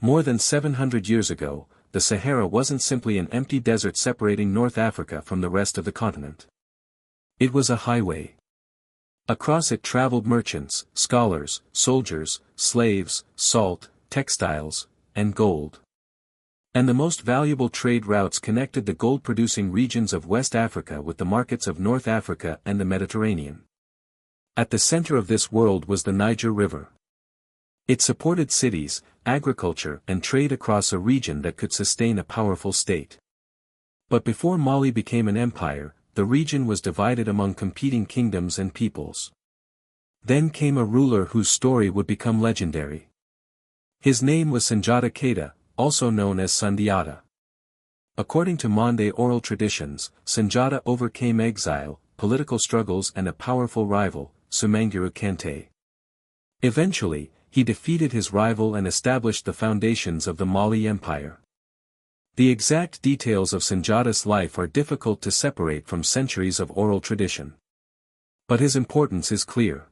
More than 700 years ago, the Sahara wasn't simply an empty desert separating North Africa from the rest of the continent. It was a highway. Across it traveled merchants, scholars, soldiers, slaves, salt, textiles, and gold. And the most valuable trade routes connected the gold-producing regions of West Africa with the markets of North Africa and the Mediterranean. At the center of this world was the Niger River. It supported cities, agriculture, and trade across a region that could sustain a powerful state. But before Mali became an empire, the region was divided among competing kingdoms and peoples. Then came a ruler whose story would become legendary. His name was Sundiata Keita, also known as Sundiata. According to Mande oral traditions, Sundiata overcame exile, political struggles and a powerful rival, Sumangiru Kante. Eventually, he defeated his rival and established the foundations of the Mali Empire. The exact details of Sundiata's life are difficult to separate from centuries of oral tradition. But his importance is clear.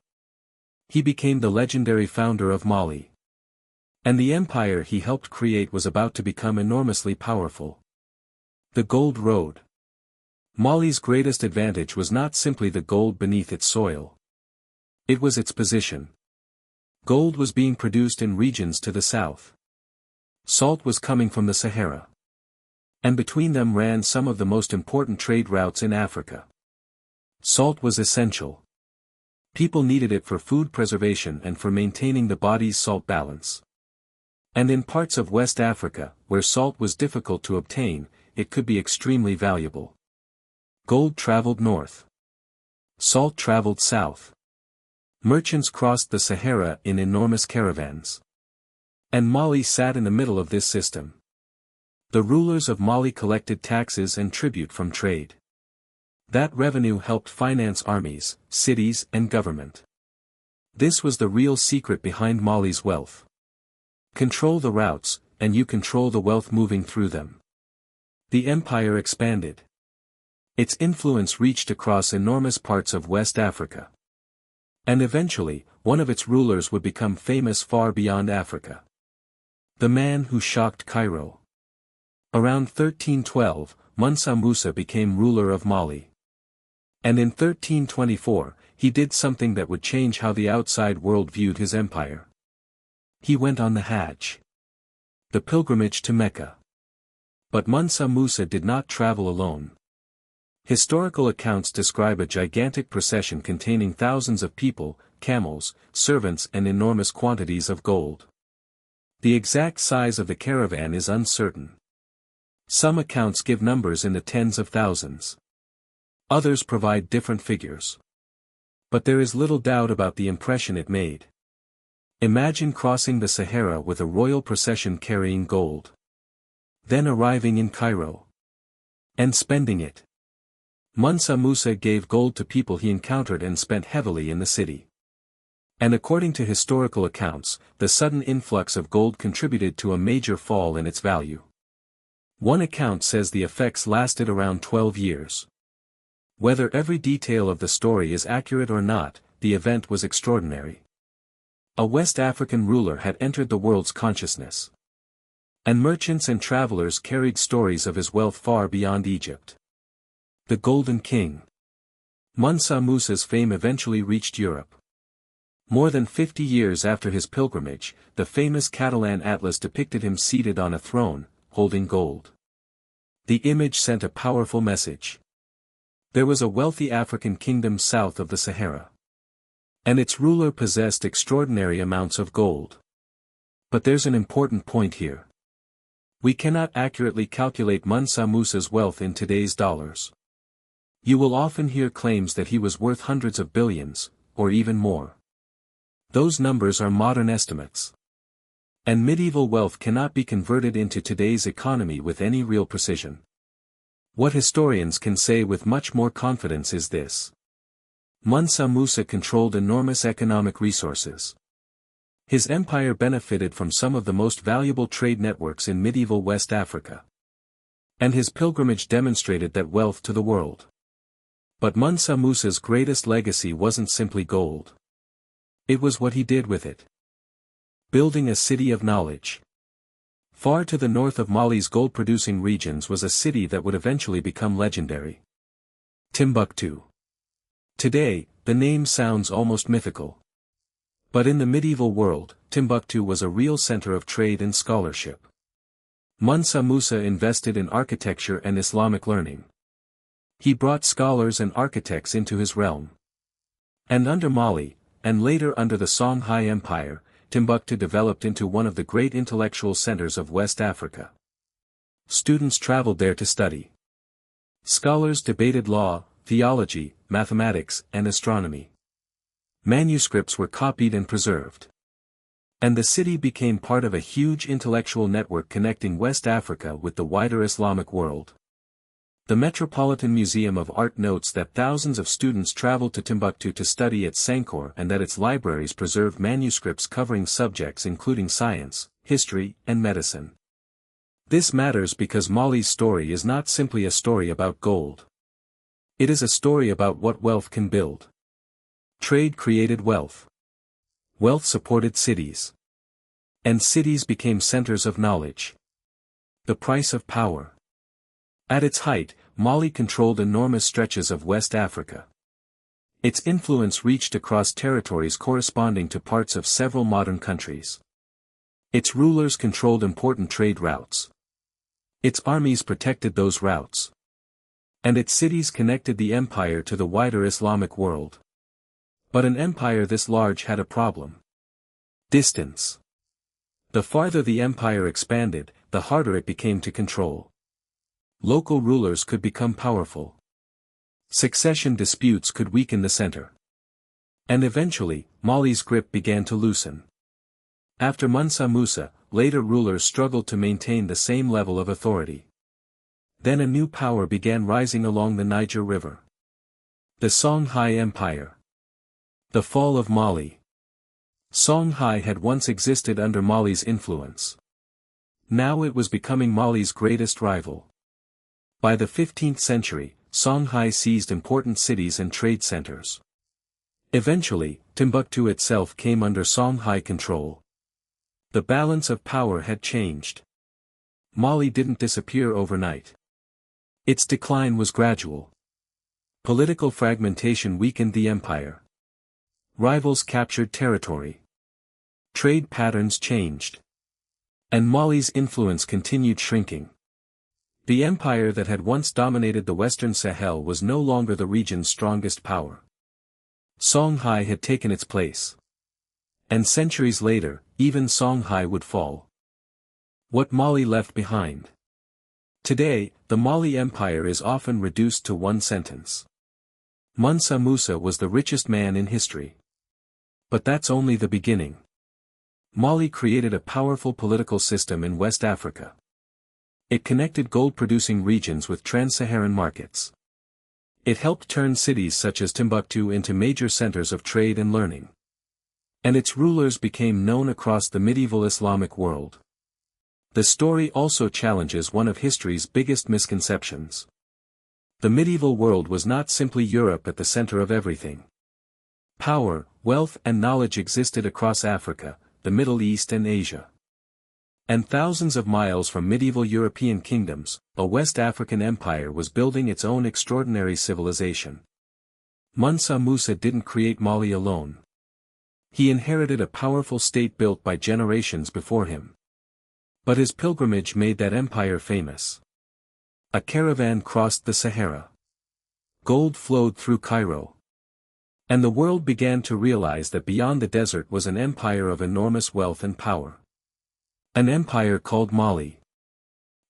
He became the legendary founder of Mali. And the empire he helped create was about to become enormously powerful. The Gold Road. Mali's greatest advantage was not simply the gold beneath its soil. It was its position. Gold was being produced in regions to the south. Salt was coming from the Sahara. And between them ran some of the most important trade routes in Africa. Salt was essential. People needed it for food preservation and for maintaining the body's salt balance. And in parts of West Africa, where salt was difficult to obtain, it could be extremely valuable. Gold traveled north. Salt traveled south. Merchants crossed the Sahara in enormous caravans. And Mali sat in the middle of this system. The rulers of Mali collected taxes and tribute from trade. That revenue helped finance armies, cities and government. This was the real secret behind Mali's wealth. Control the routes, and you control the wealth moving through them. The empire expanded. Its influence reached across enormous parts of West Africa. And eventually, one of its rulers would become famous far beyond Africa. The man who shocked Cairo. Around 1312, Mansa Musa became ruler of Mali. And in 1324, he did something that would change how the outside world viewed his empire. He went on the Hajj. The pilgrimage to Mecca. But Mansa Musa did not travel alone. Historical accounts describe a gigantic procession containing thousands of people, camels, servants and enormous quantities of gold. The exact size of the caravan is uncertain. Some accounts give numbers in the tens of thousands. Others provide different figures. But there is little doubt about the impression it made. Imagine crossing the Sahara with a royal procession carrying gold. Then arriving in Cairo. And spending it. Mansa Musa gave gold to people he encountered and spent heavily in the city. And according to historical accounts, the sudden influx of gold contributed to a major fall in its value. One account says the effects lasted around 12 years. Whether every detail of the story is accurate or not, the event was extraordinary. A West African ruler had entered the world's consciousness. And merchants and travelers carried stories of his wealth far beyond Egypt. The Golden King. Mansa Musa's fame eventually reached Europe. More than 50 years after his pilgrimage, the famous Catalan atlas depicted him seated on a throne, holding gold. The image sent a powerful message. There was a wealthy African kingdom south of the Sahara. And its ruler possessed extraordinary amounts of gold. But there's an important point here. We cannot accurately calculate Mansa Musa's wealth in today's dollars. You will often hear claims that he was worth hundreds of billions, or even more. Those numbers are modern estimates. And medieval wealth cannot be converted into today's economy with any real precision. What historians can say with much more confidence is this. Mansa Musa controlled enormous economic resources. His empire benefited from some of the most valuable trade networks in medieval West Africa. And his pilgrimage demonstrated that wealth to the world. But Mansa Musa's greatest legacy wasn't simply gold. It was what he did with it. Building a city of knowledge. Far to the north of Mali's gold-producing regions was a city that would eventually become legendary. Timbuktu. Today, the name sounds almost mythical. But in the medieval world, Timbuktu was a real center of trade and scholarship. Mansa Musa invested in architecture and Islamic learning. He brought scholars and architects into his realm. And under Mali, and later under the Songhai Empire, Timbuktu developed into one of the great intellectual centers of West Africa. Students traveled there to study. Scholars debated law, theology, mathematics, and astronomy. Manuscripts were copied and preserved. And the city became part of a huge intellectual network connecting West Africa with the wider Islamic world. The Metropolitan Museum of Art notes that thousands of students traveled to Timbuktu to study at Sankore and that its libraries preserved manuscripts covering subjects including science, history, and medicine. This matters because Mali's story is not simply a story about gold. It is a story about what wealth can build. Trade created wealth. Wealth supported cities. And cities became centers of knowledge. The price of power. At its height, Mali controlled enormous stretches of West Africa. Its influence reached across territories corresponding to parts of several modern countries. Its rulers controlled important trade routes. Its armies protected those routes. And its cities connected the empire to the wider Islamic world. But an empire this large had a problem. Distance. The farther the empire expanded, the harder it became to control. Local rulers could become powerful. Succession disputes could weaken the center. And eventually, Mali's grip began to loosen. After Mansa Musa, later rulers struggled to maintain the same level of authority. Then a new power began rising along the Niger River. The Songhai Empire. The fall of Mali. Songhai had once existed under Mali's influence. Now it was becoming Mali's greatest rival. By the 15th century, Songhai seized important cities and trade centers. Eventually, Timbuktu itself came under Songhai control. The balance of power had changed. Mali didn't disappear overnight. Its decline was gradual. Political fragmentation weakened the empire. Rivals captured territory. Trade patterns changed. And Mali's influence continued shrinking. The empire that had once dominated the Western Sahel was no longer the region's strongest power. Songhai had taken its place. And centuries later, even Songhai would fall. What Mali left behind. Today, the Mali Empire is often reduced to one sentence. Mansa Musa was the richest man in history. But that's only the beginning. Mali created a powerful political system in West Africa. It connected gold-producing regions with trans-Saharan markets. It helped turn cities such as Timbuktu into major centers of trade and learning. And its rulers became known across the medieval Islamic world. The story also challenges one of history's biggest misconceptions. The medieval world was not simply Europe at the center of everything. Power, wealth and knowledge existed across Africa, the Middle East and Asia. And thousands of miles from medieval European kingdoms, a West African empire was building its own extraordinary civilization. Mansa Musa didn't create Mali alone. He inherited a powerful state built by generations before him. But his pilgrimage made that empire famous. A caravan crossed the Sahara. Gold flowed through Cairo. And the world began to realize that beyond the desert was an empire of enormous wealth and power. An empire called Mali.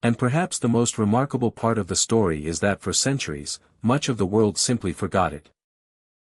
And perhaps the most remarkable part of the story is that for centuries, much of the world simply forgot it.